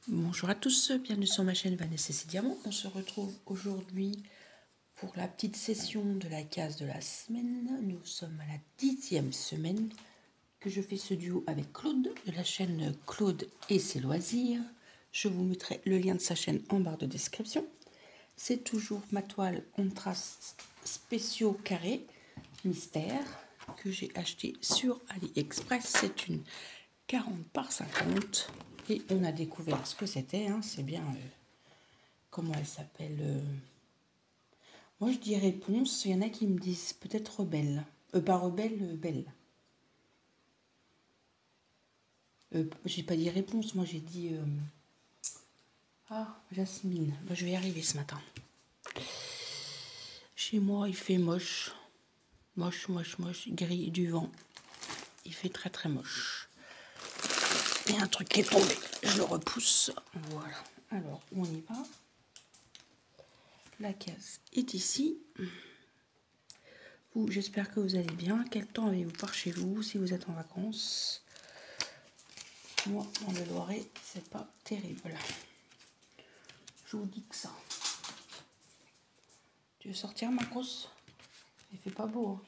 Bonjour à tous, bienvenue sur ma chaîne Vanessa et Diamant. On se retrouve aujourd'hui pour la petite session de la case de la semaine. Nous sommes à la 10e semaine que je fais ce duo avec Claude de la chaîne Claude et ses loisirs. Je vous mettrai le lien de sa chaîne en barre de description. C'est toujours ma toile contraste spéciaux carrés mystère que j'ai acheté sur AliExpress. C'est une 40 par 50 et on a découvert ce que c'était. C'est bien, comment elle s'appelle, moi je dis réponse. Il y en a qui me disent peut-être rebelle, pas rebelle, belle. J'ai pas dit réponse, moi j'ai dit Jasmine. Je vais y arriver ce matin. Chez moi il fait moche, moche, gris du vent. Il fait très très moche. Il y a un truc qui est tombé, je le repousse. Voilà. Alors on y va. La case est ici. Vous, j'espère que vous allez bien. Quel temps avez-vous par chez vous si vous êtes en vacances? Moi, dans le Loiret, c'est pas terrible. Je vous dis que ça. Tu veux sortir, Marcos? Il fait pas beau.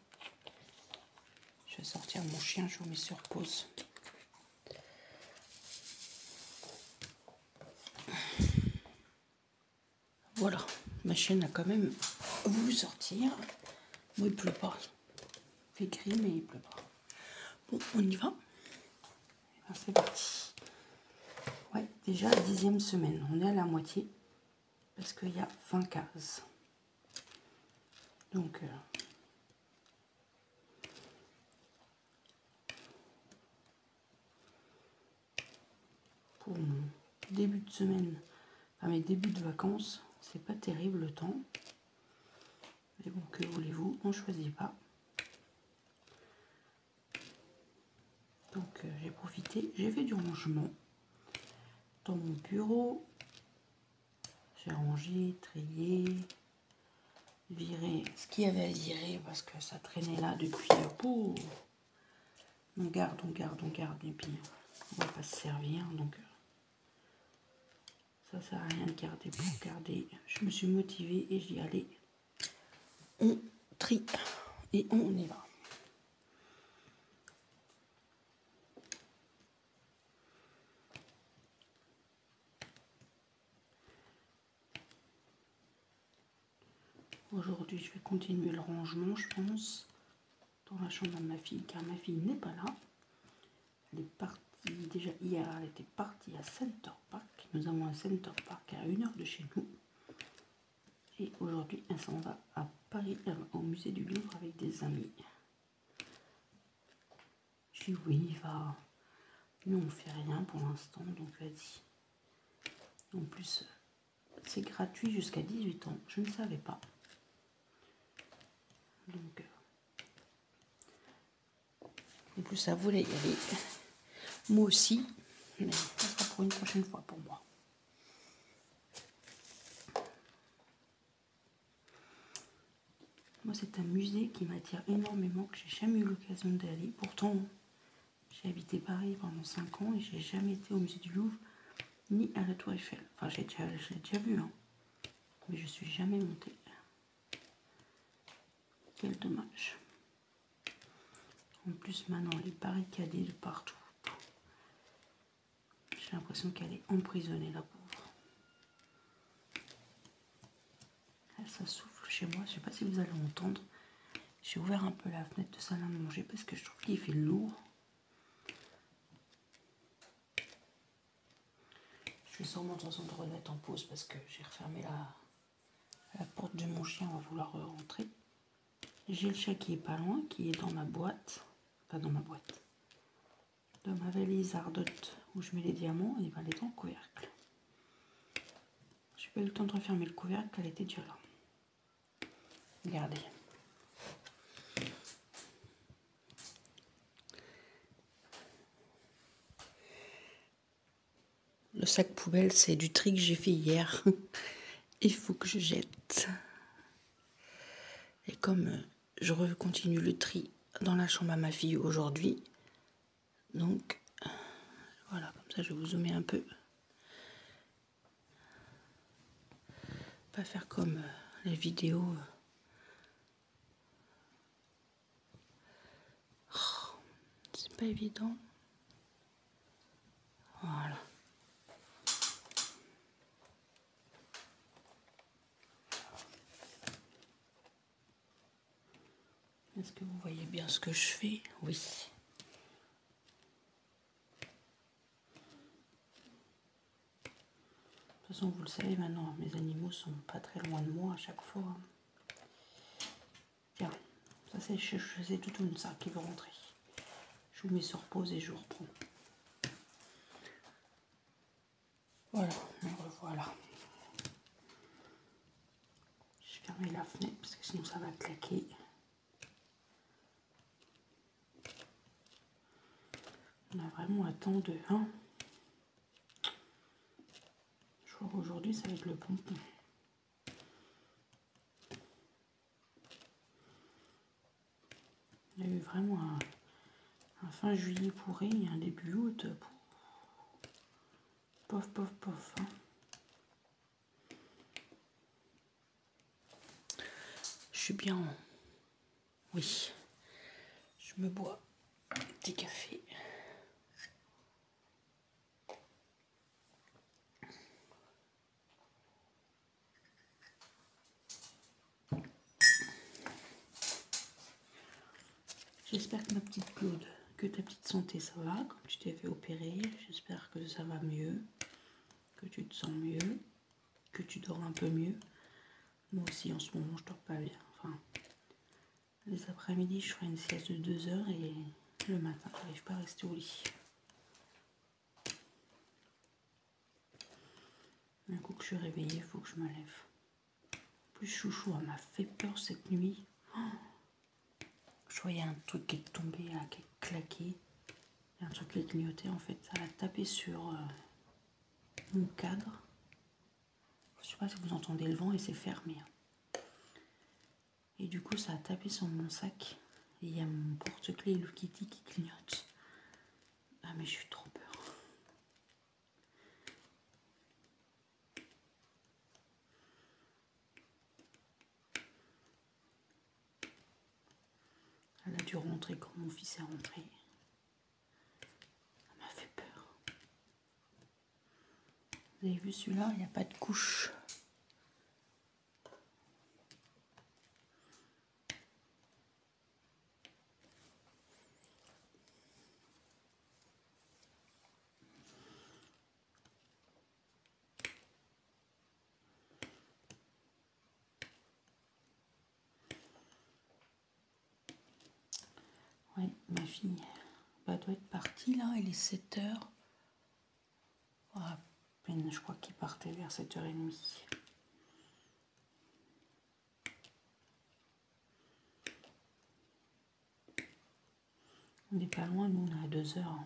Je vais sortir mon chien, je vous mets sur pause. Voilà, ma chienne a quand même voulu sortir. Moi, il pleut pas. Il fait gris, mais il pleut pas. Bon, on y va. C'est parti. Ouais, déjà la 10e semaine. On est à la moitié. Parce qu'il y a 20 cases. Donc, pour mon début de semaine, enfin mes débuts de vacances, c'est pas terrible le temps. Mais bon, que voulez-vous, on choisit pas. Donc j'ai profité, j'ai fait du rangement dans mon bureau. J'ai rangé, trié, viré ce qu'il y avait à virer parce que ça traînait là depuis. On garde, et puis on va pas se servir. Donc ça sert à rien de garder pour garder. Je me suis motivée et j'y dis allez, on trie et on y va. Aujourd'hui, je vais continuer le rangement, je pense, dans la chambre de ma fille, car ma fille n'est pas là. Elle est partie, déjà hier, elle était partie à Center Park. Nous avons un Center Park à 1 heure de chez nous. Et aujourd'hui, elle s'en va à Paris, au musée du Louvre avec des amis. J'ai dit oui, va. Nous, on fait rien pour l'instant, donc vas-y. En plus, c'est gratuit jusqu'à 18 ans. Je ne savais pas. Donc, en plus, ça voulait y aller. Moi aussi, mais ça sera pour une prochaine fois pour moi. Moi, c'est un musée qui m'attire énormément, que j'ai jamais eu l'occasion d'aller. Pourtant, j'ai habité Paris pendant 5 ans et j'ai jamais été au musée du Louvre ni à la Tour Eiffel. Enfin, je l'ai déjà vu, hein, mais je suis jamais montée. Quel dommage. En plus, maintenant, elle est barricadée de partout. J'ai l'impression qu'elle est emprisonnée, la pauvre. Ça souffle chez moi, je ne sais pas si vous allez entendre. J'ai ouvert un peu la fenêtre de salle à manger parce que je trouve qu'il fait lourd. Je vais sûrement de toute façon de remettre en pause parce que j'ai refermé la porte de mon chien, on va vouloir rentrer. J'ai le chat qui est pas loin, qui est dans ma boîte. Pas dans ma boîte. Dans ma valise ardotte où je mets les diamants, et ben elle est dans le couvercle. J'ai pas eu le temps de refermer le couvercle, elle était déjà là. Regardez. Le sac poubelle, c'est du tri que j'ai fait hier. Il faut que je jette. Et comme je continue le tri dans la chambre à ma fille aujourd'hui, donc voilà, comme ça je vais vous zoomer un peu. Pas faire comme les vidéos. Oh, c'est pas évident. Voilà. Est-ce que vous voyez bien ce que je fais? Oui. De toute façon, vous le savez maintenant, mes animaux sont pas très loin de moi à chaque fois. Tiens, ça c'est Toutoune, ça, qui veut rentrer. Je vous mets sur pause et je vous reprends. Voilà, me revoilà. Je vais fermer la fenêtre parce que sinon ça va claquer. On a vraiment un temps de... Hein, je crois qu'aujourd'hui ça va être le pompon. Il y a eu vraiment un fin juillet pourri et un début août. Pof, pof, pof. Hein. Je suis bien... Oui. Je me bois un petit café. J'espère que ma petite Claude, que ta petite santé ça va, comme tu t'es fait opérer. J'espère que ça va mieux, que tu te sens mieux, que tu dors un peu mieux. Moi aussi en ce moment je dors pas bien. Enfin, les après-midi je ferai une sieste de 2 heures et le matin je n'arrive pas à rester au lit. Un coup que je suis réveillée, il faut que je me lève. En plus Chouchou elle m'a fait peur cette nuit. Oh, je voyais un truc qui est tombé, là, qui est claqué. Et un truc qui est clignoté en fait. Ça a tapé sur mon cadre. Je sais pas si vous entendez le vent et c'est fermé. Et du coup ça a tapé sur mon sac. Et il y a mon porte-clés Hello Kitty qui clignote. Ah mais j'ai eu trop peur. Elle a dû rentrer quand mon fils est rentré. Ça m'a fait peur. Vous avez vu celui-là, il n'y a pas de couche. Oui, ma fille doit être partie là, il est 7h. Oh, à peine, je crois qu'il partait vers 7h30. On n'est pas loin, nous on est à 2 heures.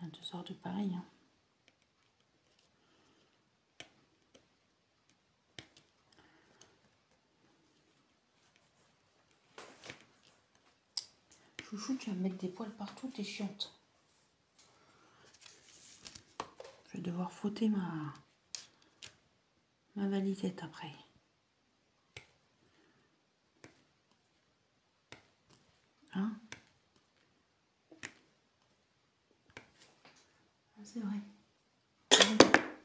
À 2 heures de Paris. Hein. Chouchou, tu vas me mettre des poils partout, t'es chiante. Je vais devoir frotter ma validette après. Hein? Ah, c'est vrai.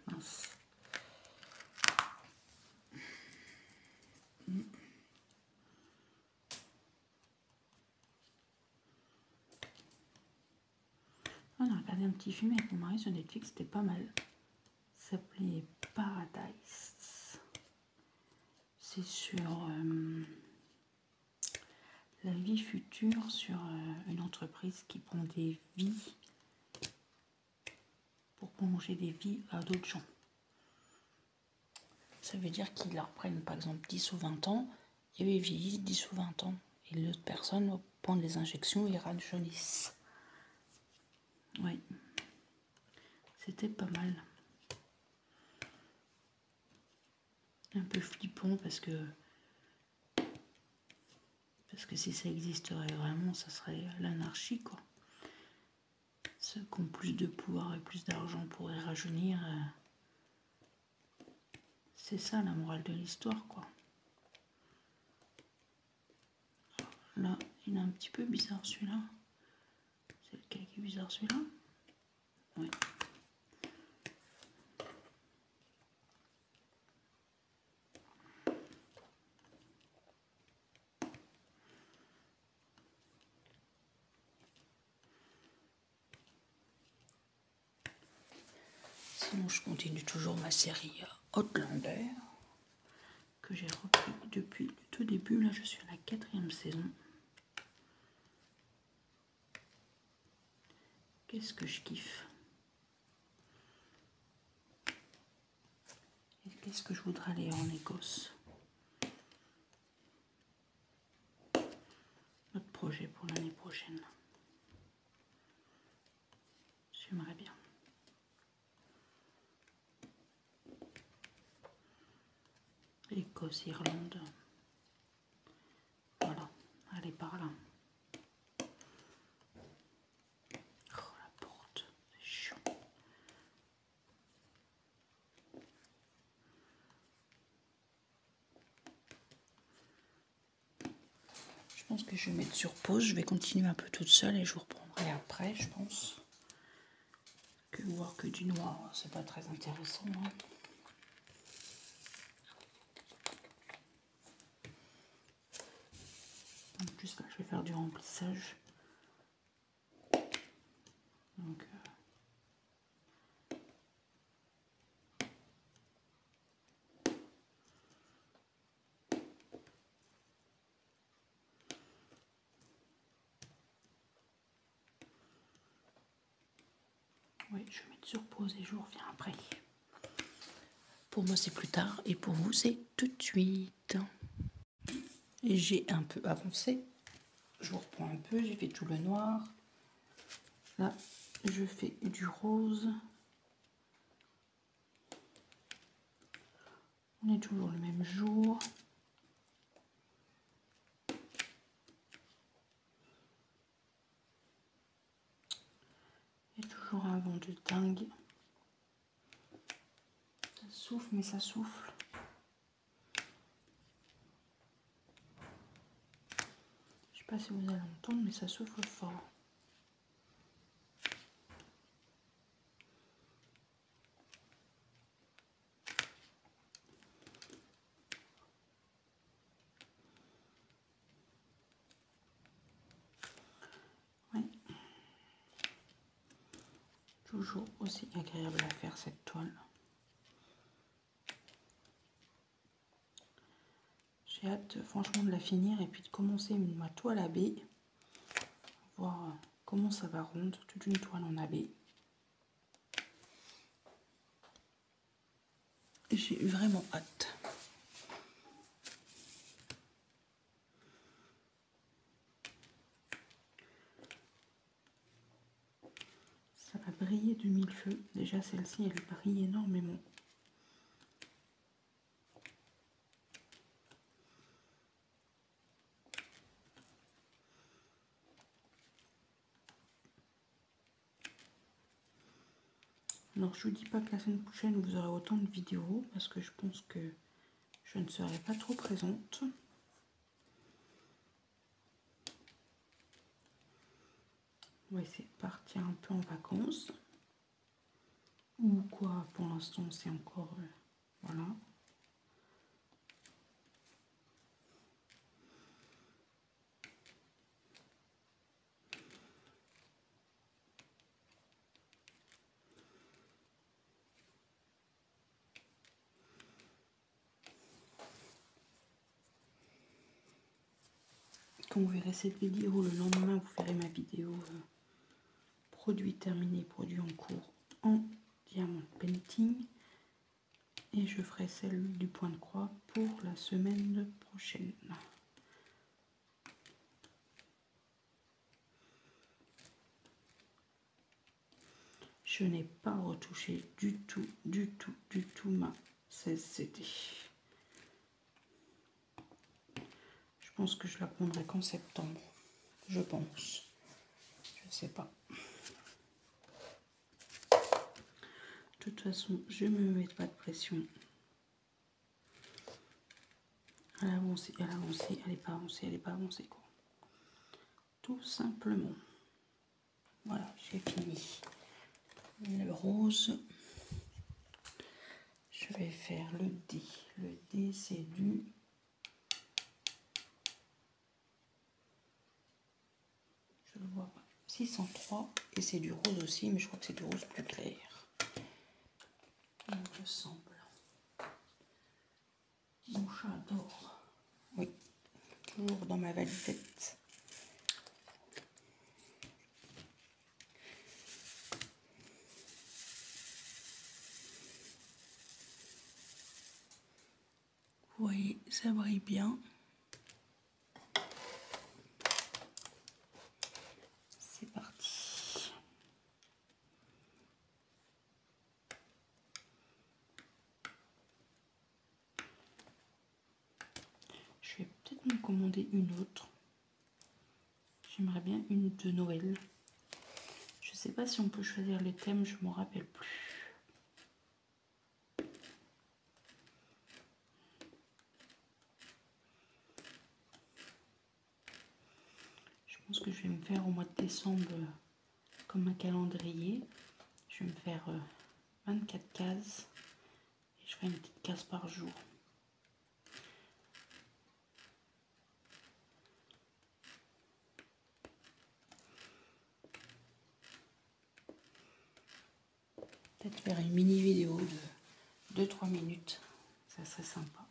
Mince. On a regardé un petit film avec mon mari sur Netflix, c'était pas mal. Ça s'appelait Paradise. C'est sur la vie future, sur une entreprise qui prend des vies pour prolonger des vies à d'autres gens. Ça veut dire qu'ils leur prennent par exemple 10 ou 20 ans, et eux ils vieillissent 10 ou 20 ans. Et l'autre personne va prendre les injections et ils rajeunissent. Oui, c'était pas mal. Un peu flippant parce que si ça existerait vraiment, ça serait l'anarchie, quoi. Ceux qui ont plus de pouvoir et plus d'argent pourraient rajeunir. C'est ça la morale de l'histoire, quoi. Là, il est un petit peu bizarre celui-là. C'est lequel qui est bizarre celui-là? Oui. Sinon, je continue toujours ma série Outlander, que j'ai repris depuis le tout début. Là, je suis à la 4e saison. Qu'est-ce que je kiffe. Et qu'est-ce que je voudrais aller en Écosse. Notre projet pour l'année prochaine. J'aimerais bien. Écosse, Irlande. Voilà, allez par là. Oh, la porte, c'est chiant. Je pense que je vais mettre sur pause. Je vais continuer un peu toute seule et je vous reprendrai après, je pense. Que voir que du noir, c'est pas très intéressant. Hein. En plus, là, je vais faire du remplissage. Donc, oui, je vais mettre sur pause et je vous reviens après. Pour moi, c'est plus tard et pour vous, c'est tout de suite. Et j'ai un peu avancé. Je vous reprends un peu, j'ai fait tout le noir. Là, je fais du rose. On est toujours le même jour. Il y a toujours un vent de dingue. Ça souffle, mais ça souffle. Je sais pas si vous allez entendre, mais ça souffle fort. Oui. Toujours aussi agréable à faire cette toile. J'ai hâte franchement de la finir et puis de commencer ma toile à baie. Voir comment ça va rendre toute une toile en abeille. J'ai vraiment hâte. Ça va briller de mille feux. Déjà celle-ci, elle brille énormément. Alors je vous dis pas que la semaine prochaine vous aurez autant de vidéos parce que je pense que je ne serai pas trop présente. On va essayer de partir un peu en vacances. Ou quoi, pour l'instant c'est encore... voilà. Quand vous verrez cette vidéo, le lendemain vous verrez ma vidéo produit terminé, produit en cours en diamant painting. Et je ferai celle du point de croix pour la semaine prochaine. Je n'ai pas retouché du tout ma 16CD. Je pense que je la prendrai qu'en septembre. Je pense. Je ne sais pas. De toute façon, je ne me mets pas de pression. Elle avance, elle avance, elle n'est pas avancée, elle n'est pas avancée quoi. Tout simplement. Voilà, j'ai fini. Le rose. Je vais faire le D. Le D, c'est du... Je le vois pas. 603. Et c'est du rose aussi, mais je crois que c'est du rose plus clair. Il me semble. Mon chat adore. Oui, toujours dans ma validette. Vous voyez, ça brille bien. C'est parti. Je vais peut-être me commander une autre. J'aimerais bien une de Noël. Je sais pas si on peut choisir les thèmes, je m'en rappelle plus. Je pense que je vais me faire au mois de décembre comme un calendrier. Je vais me faire 24 cases et je ferai une petite case par jour. Peut-être faire une mini vidéo de 2-3 minutes, ça serait sympa.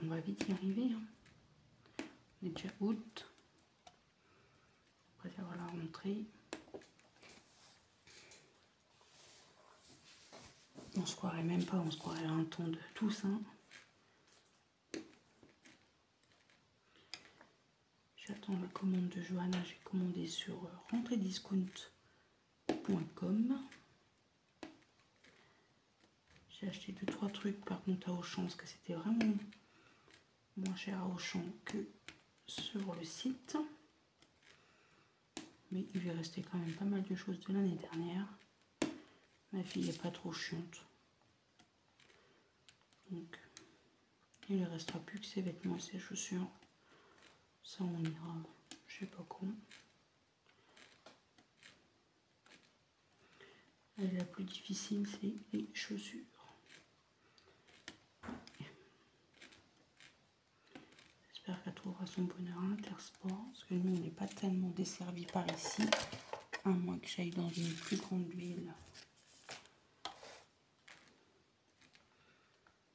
On va vite y arriver. Hein. On est déjà août. On va faire la rentrée. On se croirait même pas, on se croirait à un temps de Toussaint. J'attends la commande de Johanna. J'ai commandé sur rentrediscount.com. J'ai acheté 2-3 trucs par contre à Auchan parce que c'était vraiment moins cher à Auchan que sur le site. Mais il lui restait quand même pas mal de choses de l'année dernière. Ma fille n'est pas trop chiante. Donc, il ne restera plus que ses vêtements et ses chaussures. Ça, on ira, je sais pas quand. Et la plus difficile, c'est les chaussures. J'espère qu'elle trouvera son bonheur à Intersport. Parce que nous, on n'est pas tellement desservis par ici. À moins que j'aille dans une plus grande ville.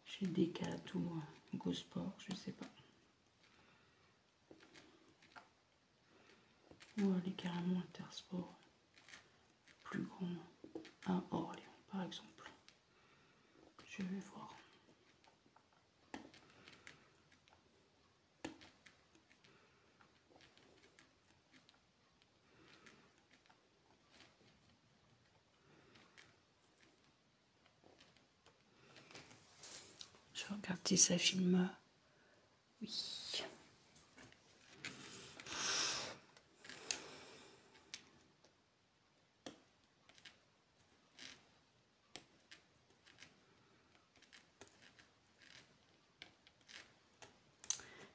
Chez Decat ou GoSport, je sais pas. Ou aller carrément Intersport. Plus grand. À Orléans, par exemple. Je vais voir. Je regarde si ça filme. Oui.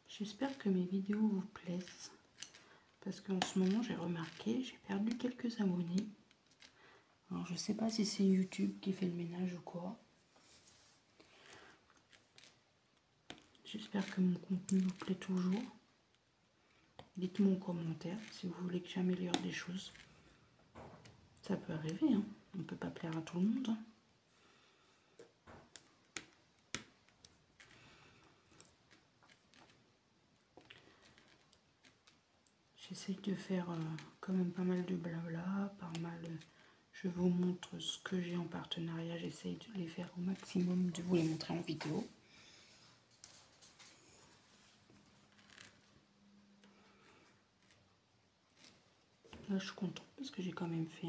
J'espère que mes vidéos vous plaisent. Parce qu'en ce moment, j'ai remarqué, j'ai perdu quelques abonnés. Alors, je sais pas si c'est YouTube qui fait le ménage ou quoi. J'espère que mon contenu vous plaît toujours. Dites-moi en commentaire si vous voulez que j'améliore des choses. Ça peut arriver, hein. On ne peut pas plaire à tout le monde. Hein. J'essaye de faire quand même pas mal de blabla, pas mal. Je vous montre ce que j'ai en partenariat. J'essaye de les faire au maximum, de vous les montrer en vidéo. Là, je suis contente parce que j'ai quand même fait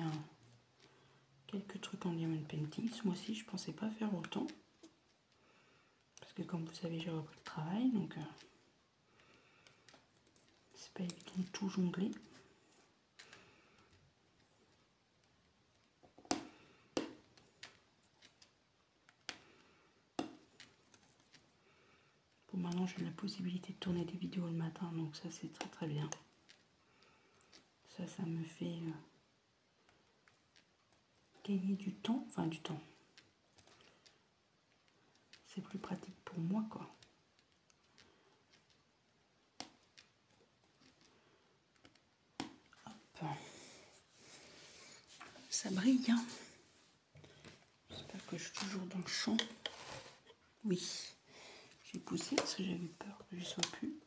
quelques trucs en diamond painting. Ce mois-ci, je pensais pas faire autant. Parce que comme vous savez, j'ai repris le travail, donc c'est pas évident de tout jongler. Bon, maintenant j'ai la possibilité de tourner des vidéos le matin, donc ça c'est très très bien. Ça me fait gagner du temps, enfin du temps. C'est plus pratique pour moi, quoi. Hop. Ça brille, hein. J'espère que je suis toujours dans le champ. Oui. J'ai poussé parce que j'avais peur que je ne sois plus.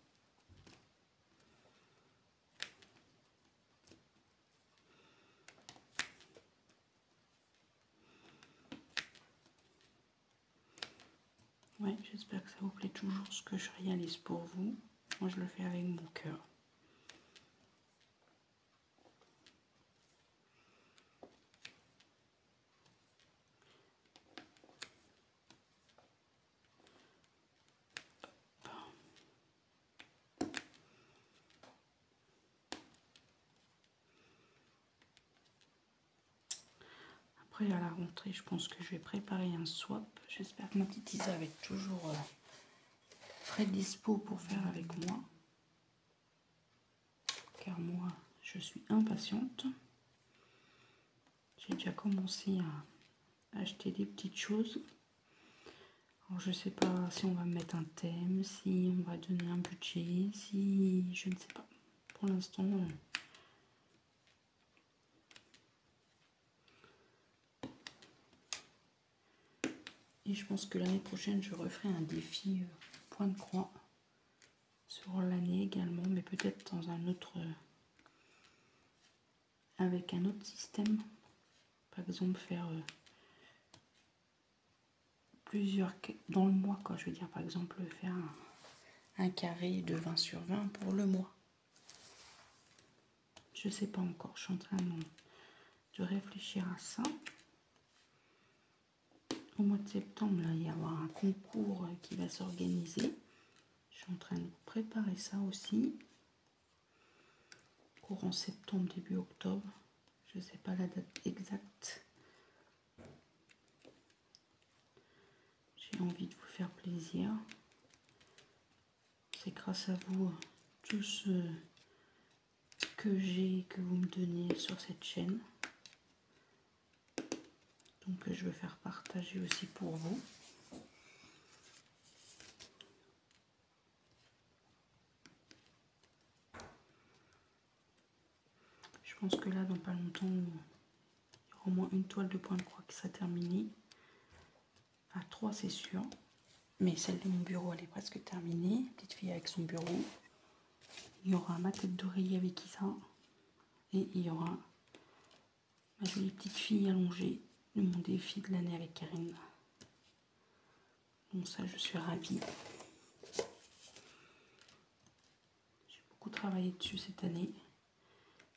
Ouais, j'espère que ça vous plaît toujours ce que je réalise pour vous. Moi, je le fais avec mon cœur. Après, à la rentrée, je pense que je vais préparer un swap. J'espère que ma petite Isa va être toujours frais dispo pour faire avec moi. Car moi, je suis impatiente. J'ai déjà commencé à acheter des petites choses. Alors, je ne sais pas si on va mettre un thème, si on va donner un budget, si... je ne sais pas. Pour l'instant... Et je pense que l'année prochaine, je referai un défi point de croix sur l'année également, mais peut-être dans un autre... avec un autre système. Par exemple, faire plusieurs... dans le mois, quoi. Je veux dire, par exemple, faire un carré de 20 sur 20 pour le mois. Je sais pas encore. Je suis en train de réfléchir à ça. Au mois de septembre, là, il va y avoir un concours qui va s'organiser. Je suis en train de préparer ça aussi. Courant septembre, début octobre. Je ne sais pas la date exacte. J'ai envie de vous faire plaisir. C'est grâce à vous, tout ce que j'ai, que vous me donnez sur cette chaîne. Donc je veux faire partager aussi pour vous. Je pense que là, dans pas longtemps, il y aura au moins une toile de point de croix qui sera terminée. À 3, c'est sûr. Mais celle de mon bureau, elle est presque terminée. Petite fille avec son bureau. Il y aura ma tête d'oreiller avec Isa. Et il y aura ma jolie petite fille allongée de mon défi de l'année avec Karine. Donc ça, je suis ravie. J'ai beaucoup travaillé dessus cette année.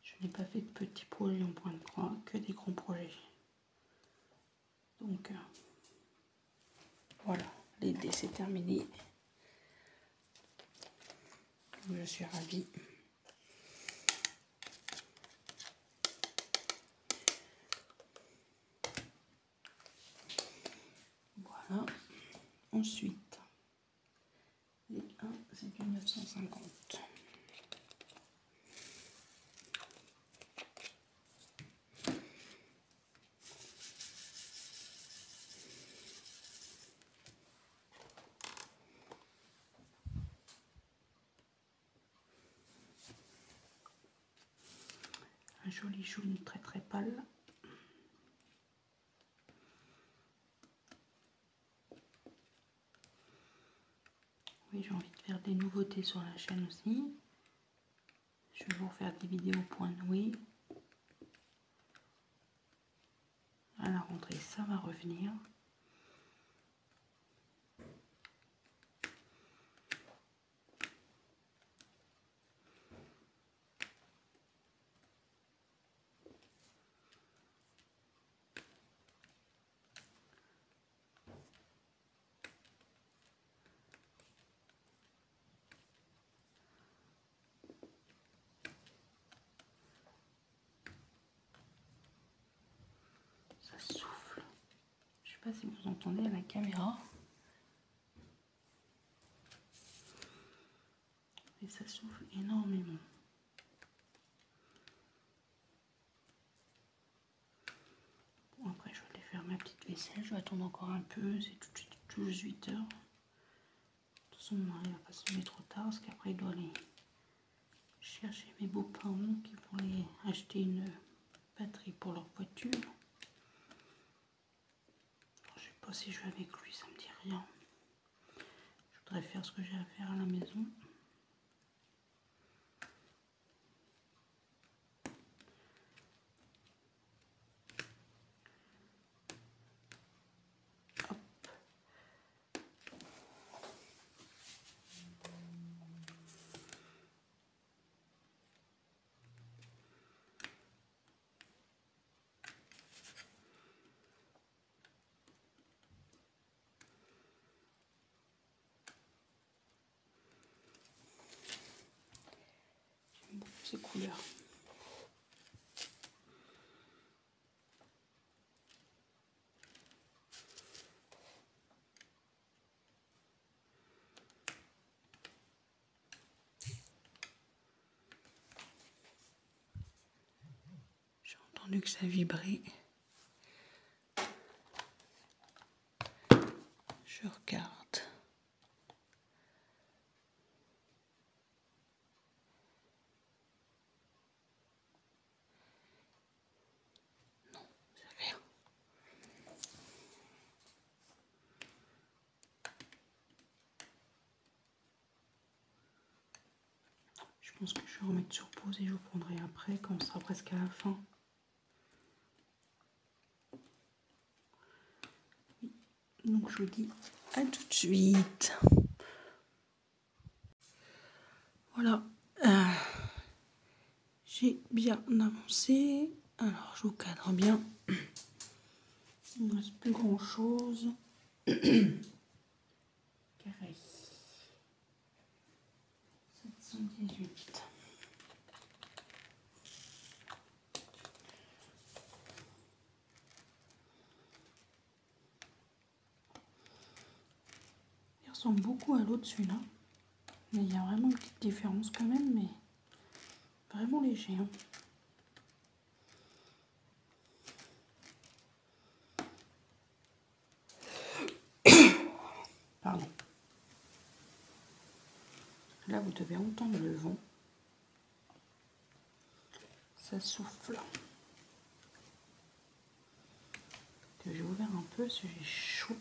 Je n'ai pas fait de petits projets en point de croix, que des grands projets. Donc voilà, les dés c'est terminé. Je suis ravie. Voilà. Ensuite, les 1, c'est du 950. Un joli jaune très très pâle. Oui, j'ai envie de faire des nouveautés sur la chaîne aussi. Je vais vous faire des vidéos point Noé. À la rentrée, ça va revenir. pas si vous entendez à la caméra. Et ça souffle énormément. Bon, après, je vais aller faire ma petite vaisselle. Je vais attendre encore un peu. C'est tout de suite tous 8 heures. De toute façon, mon mari va pas se lever trop tard parce qu'après, il doit aller chercher mes beaux-parents qui vont aller acheter une batterie pour leur voiture. Alors, je sais pas si je vais avec lui, ça me dit rien. Je voudrais faire ce que j'ai à faire à la maison. J'aime beaucoup ces couleurs. J'ai entendu que ça vibrait. Je regarde. Non, c'est rien. Je pense que je vais remettre sur pause et je vous prendrai après quand on sera presque à la fin. Donc je vous dis à tout de suite. Voilà. J'ai bien avancé. Alors je vous cadre bien. Il ne reste plus grand chose. Carré. 718. Il ressemble beaucoup à l'autre celui-là. Mais il y a vraiment une petite différence quand même, mais vraiment léger. Hein. Pardon. Là, vous devez entendre le vent. Ça souffle. Que j'ai ouvert un peu parce que j'ai chaud.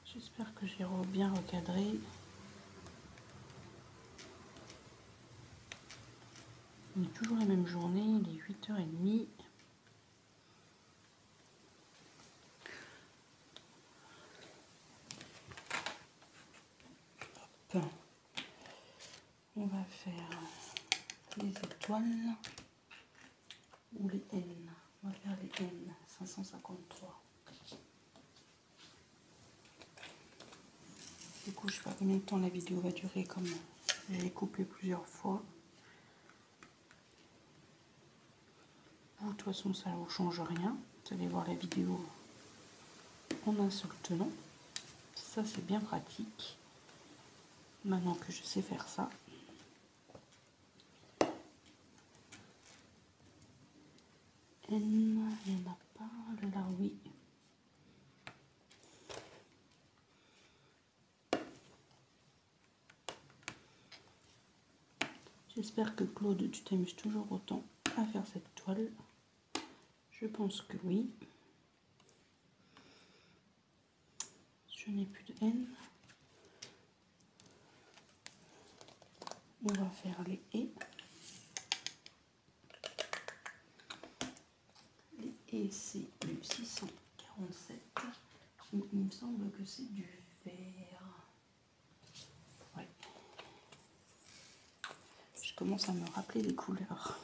J'espère que j'ai bien recadré. On est toujours la même journée, il est 8h30. Hop. On va faire les étoiles ou les N. On va faire les N, 553. Du coup, je ne sais pas combien de temps la vidéo va durer, comme je l'ai coupé plusieurs fois. Vous, de toute façon, ça ne vous change rien. Vous allez voir la vidéo en un seul tenant. Ça, c'est bien pratique. Maintenant que je sais faire ça. N, il n'y en a pas. Là, oui. J'espère que Claude, tu t'amuses toujours autant à faire cette toile. Je pense que oui. Je n'ai plus de N. On va faire les et. Les et, c'est du 647. Il me semble que c'est du vert. Ouais. Je commence à me rappeler les couleurs.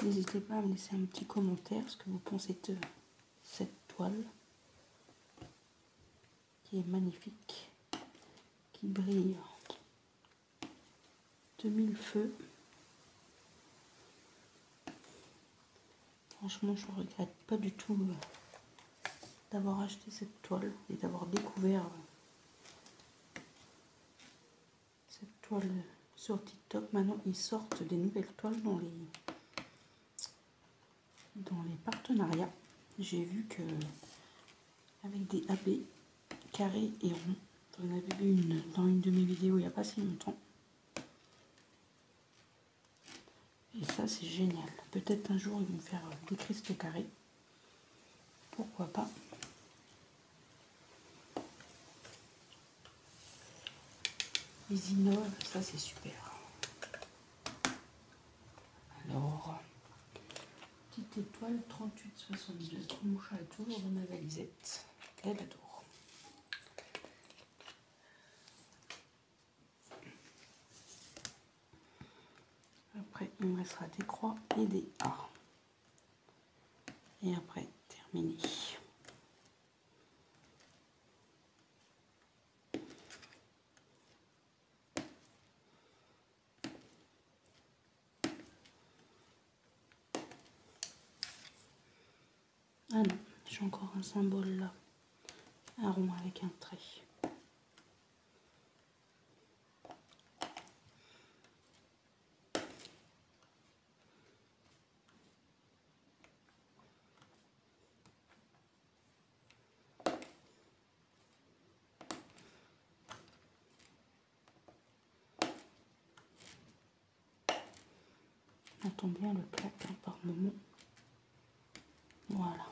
N'hésitez pas à me laisser un petit commentaire ce que vous pensez de cette toile qui est magnifique, qui brille de mille feux. Franchement, je ne regrette pas du tout d'avoir acheté cette toile et d'avoir découvert cette toile sur TikTok. Maintenant, ils sortent des nouvelles toiles dans les partenariats. J'ai vu que avec des AB carrés et ronds, j'en avais vu une dans une de mes vidéos il n'y a pas si longtemps. Et ça, c'est génial. Peut-être un jour, ils vont faire des cristaux carrés. Pourquoi pas? Ils innovent, ça c'est super. Alors, petite étoile 3862, mouche à tour dans ma valisette. Elle adore. Après, il me restera des croix et des A. Et après, terminé. Ah non, j'ai encore un symbole là, un rond avec un trait. On entend bien le claque par moment. Voilà.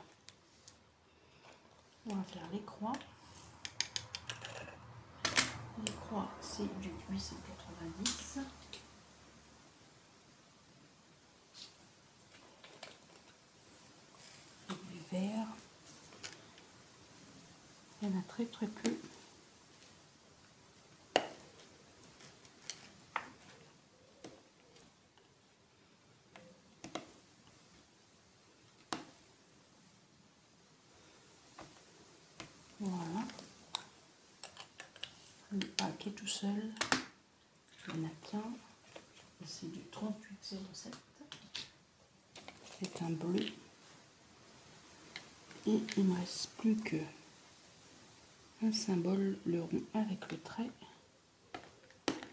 On va faire les croix. Les croix, c'est du 890. Et du vert. Il y en a très très peu. Voilà. Le paquet tout seul. Il n'y en a qu'un. C'est du 3807. C'est un bleu. Et il ne me reste plus que un symbole, le rond avec le trait.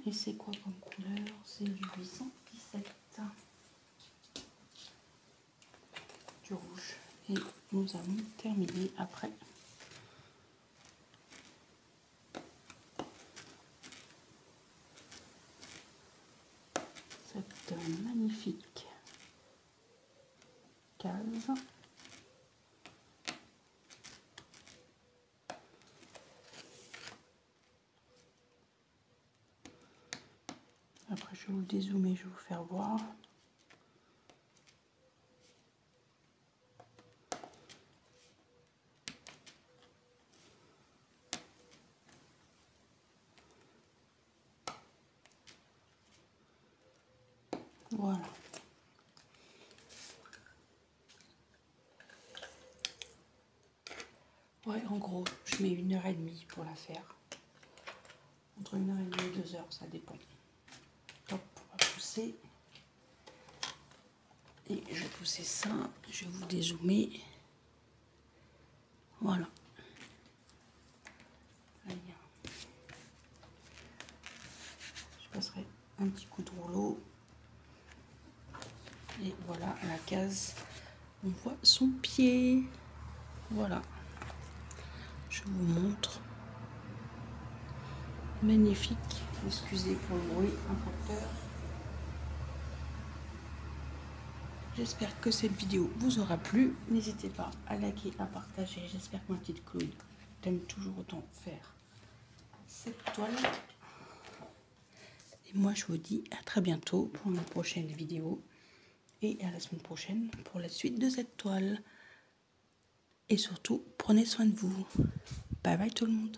Et c'est quoi comme couleur? C'est du 817. Du rouge. Et nous allons terminer après. Cette magnifique case. Après, je vais vous le dézoomer, je vais vous faire voir. Voilà. Ouais, en gros, je mets 1h30 pour la faire. Entre 1h30 et 2h, ça dépend. Hop, on va pousser. Et je vais pousser ça, je vais vous dézoomer. Voilà. Je passerai un petit coup de rouleau. Et voilà, la case, on voit son pied. Voilà. Je vous montre. Magnifique. Excusez pour le bruit, un facteur. J'espère que cette vidéo vous aura plu. N'hésitez pas à liker, à partager. J'espère que ma petite Claude t'aime toujours autant faire cette toile. Et moi, je vous dis à très bientôt pour une prochaine vidéo. Et à la semaine prochaine pour la suite de cette toile. Et surtout, prenez soin de vous. Bye bye tout le monde.